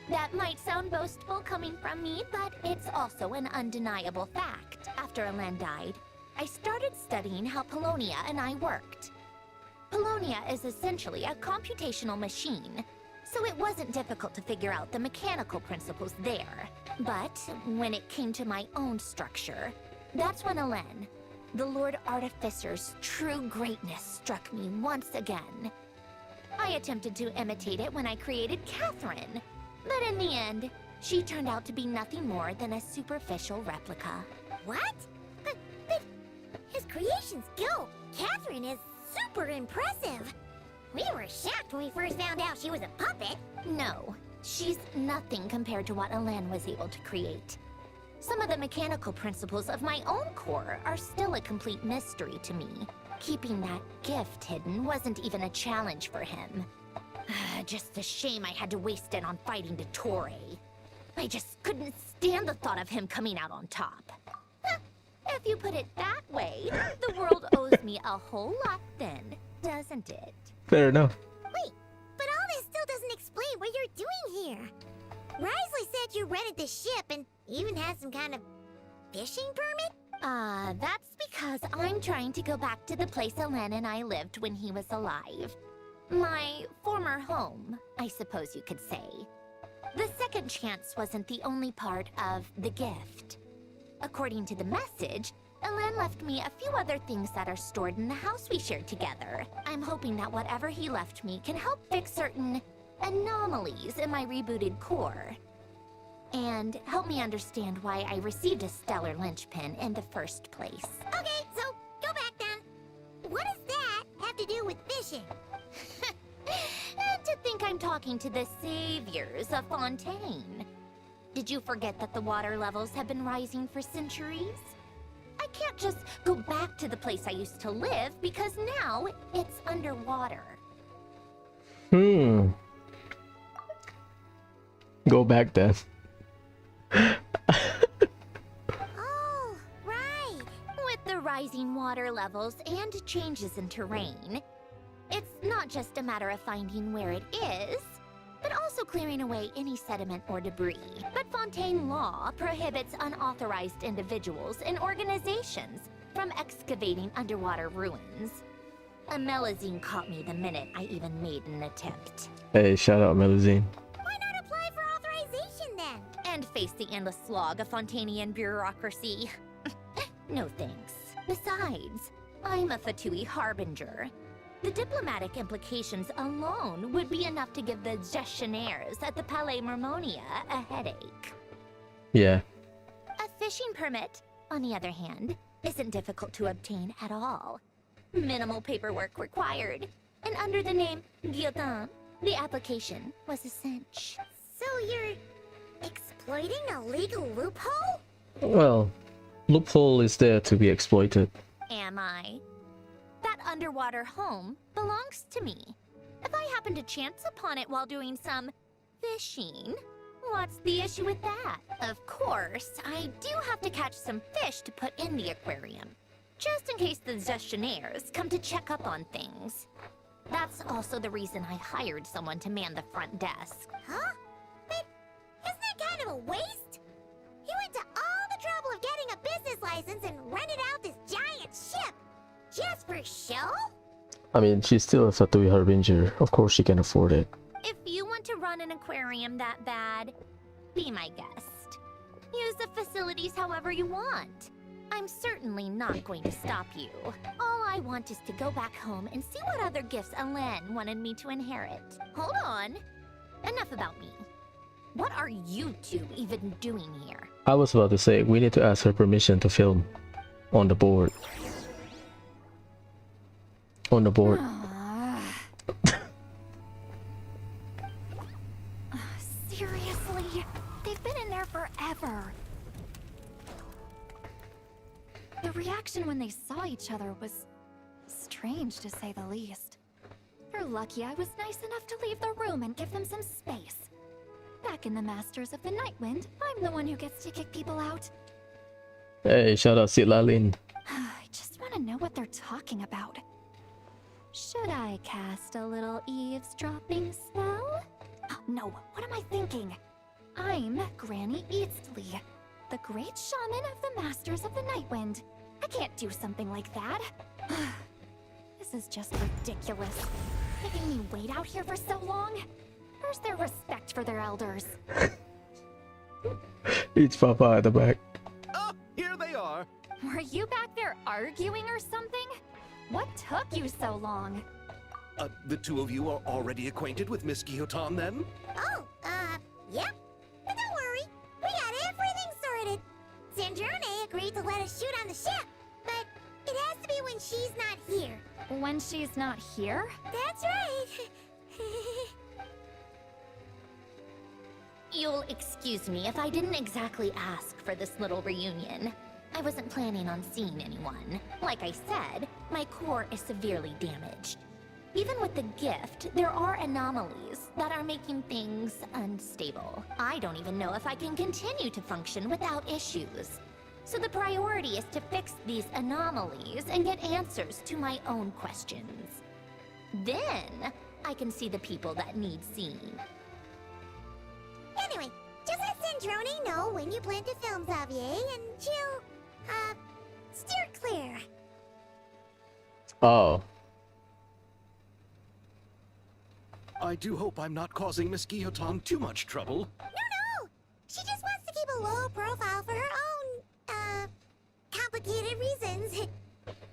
That might sound boastful coming from me, but it's also an undeniable fact. After Alen died, I started studying how Polonia and I worked. Polonia is essentially a computational machine, so it wasn't difficult to figure out the mechanical principles there. But when it came to my own structure, that's when Alen, the Lord Artificer's true greatness, struck me once again. I attempted to imitate it when I created Catherine, but in the end, she turned out to be nothing more than a superficial replica. What? But his creations go. Catherine is super impressive. We were shocked when we first found out she was a puppet. No, she's nothing compared to what Alen was able to create. Some of the mechanical principles of my own core are still a complete mystery to me. Keeping that gift hidden wasn't even a challenge for him. Just a shame I had to waste it on fighting Dottore. I just couldn't stand the thought of him coming out on top. If you put it that way, the world owes me a whole lot then, doesn't it? Fair enough. Wait, but all this still doesn't explain what you're doing here. Risley said you rented the ship and even had some kind of fishing permit? That's because I'm trying to go back to the place Alen and I lived when he was alive. My former home, I suppose you could say. The second chance wasn't the only part of the gift. According to the message, Alen left me a few other things that are stored in the house we shared together. I'm hoping that whatever he left me can help fix certain anomalies in my rebooted core. and help me understand why I received a stellar linchpin in the first place. Okay, so go back then. What does that have to do with fishing? And to think I'm talking to the saviors of Fontaine. Did you forget that the water levels have been rising for centuries? I can't just go back to the place I used to live because now it's underwater. Go back then. Oh, right. With the rising water levels and changes in terrain, it's not just a matter of finding where it is, but also clearing away any sediment or debris. But Fontaine law prohibits unauthorized individuals and organizations from excavating underwater ruins. A Melazine caught me the minute I even made an attempt. Hey, shout out Melazine. Why not apply for authorization then? And face the endless slog of Fontainian bureaucracy. No thanks. Besides, I'm a Fatui harbinger. The diplomatic implications alone would be enough to give the gestionnaires at the Palais Mermonia a headache. Yeah. A fishing permit, on the other hand, isn't difficult to obtain at all. Minimal paperwork required, and under the name Guillotin, the application was a cinch. So you're exploiting a legal loophole? Well, loophole is there to be exploited. Am I? That underwater home belongs to me. If I happen to chance upon it while doing some fishing, what's the issue with that? Of course, I do have to catch some fish to put in the aquarium, just in case the gestionnaires come to check up on things. That's also the reason I hired someone to man the front desk. Huh? But isn't that kind of a waste? You went to all the trouble of getting a business license and rented out this giant ship. Just for show? I mean, she's still a Fatui harbinger. Of course she can afford it. If you want to run an aquarium that bad, be my guest. Use the facilities however you want. I'm certainly not going to stop you. All I want is to go back home and see what other gifts Alain wanted me to inherit. Hold on. Enough about me. What are you two even doing here? I was about to say, we need to ask her permission to film on the board. On the board. Seriously? They've been in there forever. The reaction when they saw each other was strange, to say the least. You're lucky I was nice enough to leave the room and give them some space. Back in the Masters of the Nightwind, I'm the one who gets to kick people out. Hey, shout out Sitlalin. I just want to know what they're talking about. Should I cast a little eavesdropping spell? Oh, no, what am I thinking? I'm Granny Eastley, the great shaman of the Masters of the Nightwind. I can't do something like that. This is just ridiculous. Making me wait out here for so long? Where's their respect for their elders? It's Papa at the back. Oh, here they are. Were you back there arguing or something? What took you so long? The two of you are already acquainted with Miss Guillotin, then? Oh, yep. But don't worry, we got everything sorted. Sandrone agreed to let us shoot on the ship, but it has to be when she's not here. When she's not here? That's right. You'll excuse me if I didn't exactly ask for this little reunion. I wasn't planning on seeing anyone. Like I said, my core is severely damaged. Even with the gift, there are anomalies that are making things unstable. I don't even know if I can continue to function without issues. So the priority is to fix these anomalies and get answers to my own questions. Then, I can see the people that need seeing. Anyway, just let Sandrone know when you plan to film Xavier, and she'll, steer clear. Oh. I do hope I'm not causing Miss Guillotin too much trouble. No! She just wants to keep a low profile for her own, complicated reasons.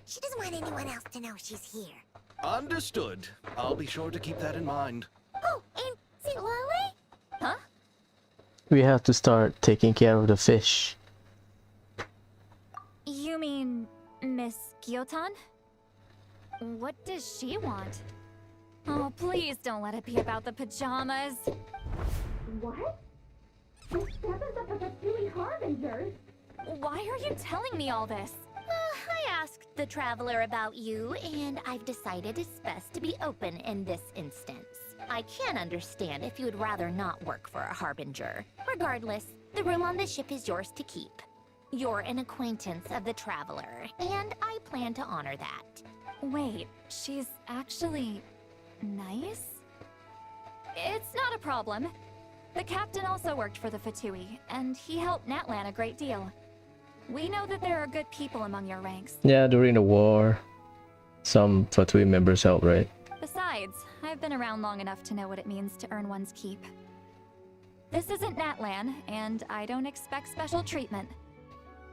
She doesn't want anyone else to know she's here. Understood. I'll be sure to keep that in mind. Oh, and see Lale? Huh? We have to start taking care of the fish. You mean Miss Gyotan? What does she want? Oh, please don't let it be about the pajamas. What? The seventh of the Fatui Harbingers? Why are you telling me all this? I asked the Traveler about you, and I've decided it's best to be open in this instance. I can understand if you would rather not work for a Harbinger. Regardless, the room on the ship is yours to keep. You're an acquaintance of the Traveler, and I plan to honor that. Wait, she's actually nice? It's not a problem. The captain also worked for the Fatui, and he helped Natlan a great deal. We know that there are good people among your ranks. Yeah, during the war, some Fatui members helped, right? Besides, I've been around long enough to know what it means to earn one's keep. This isn't Natlan, and I don't expect special treatment.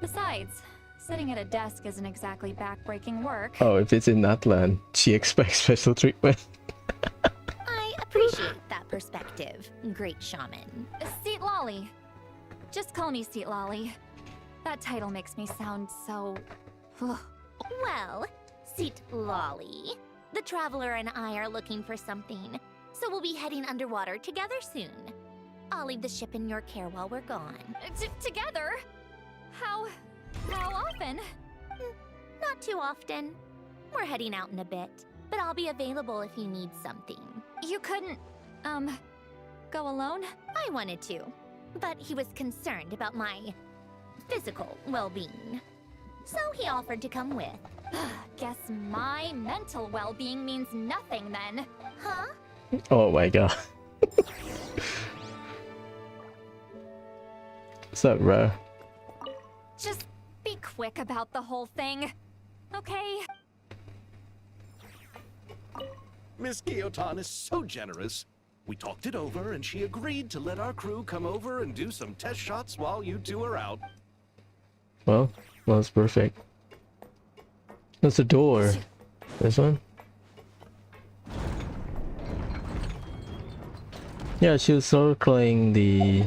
Besides, sitting at a desk isn't exactly back-breaking work. Oh, if it's in Natlan, she expects special treatment. I appreciate that perspective, great shaman. Seat Lolly. Just call me Seat Lolly. That title makes me sound so... Well, Seat Lolly, the Traveler and I are looking for something, so we'll be heading underwater together soon. I'll leave the ship in your care while we're gone. Together? How often? Not too often. We're heading out in a bit, but I'll be available if you need something. You couldn't, go alone? I wanted to, but he was concerned about my physical well-being. So he offered to come with. Guess my mental well-being means nothing then. Huh? Oh my god. What's up, bro? Just be quick about the whole thing, okay? Miss Gyotan is so generous. We talked it over, and she agreed to let our crew come over and do some test shots while you two are out. Well, that's perfect. That's a door. This one? Yeah, she was circling the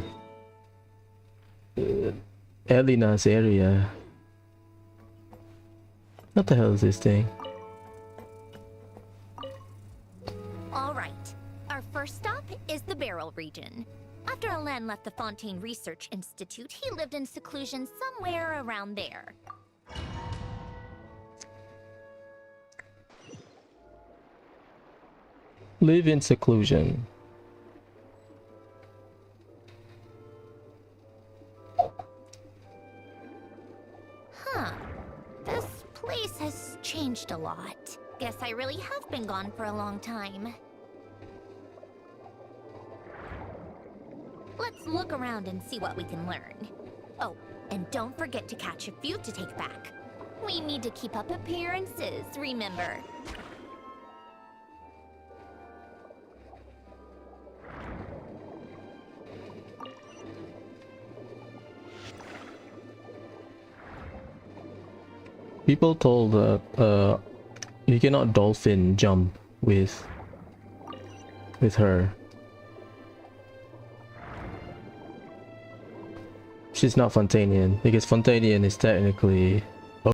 Elina's area. What the hell is this thing? All right. Our first stop is the Barrel region. After Alain left the Fontaine Research Institute, he lived in seclusion somewhere around there. Live in seclusion. Huh. This place has changed a lot. Guess I really have been gone for a long time. Let's look around and see what we can learn. Oh, and don't forget to catch a few to take back. We need to keep up appearances, remember? People told that you cannot dolphin jump with her. She's not Fontanian, because Fontanian is technically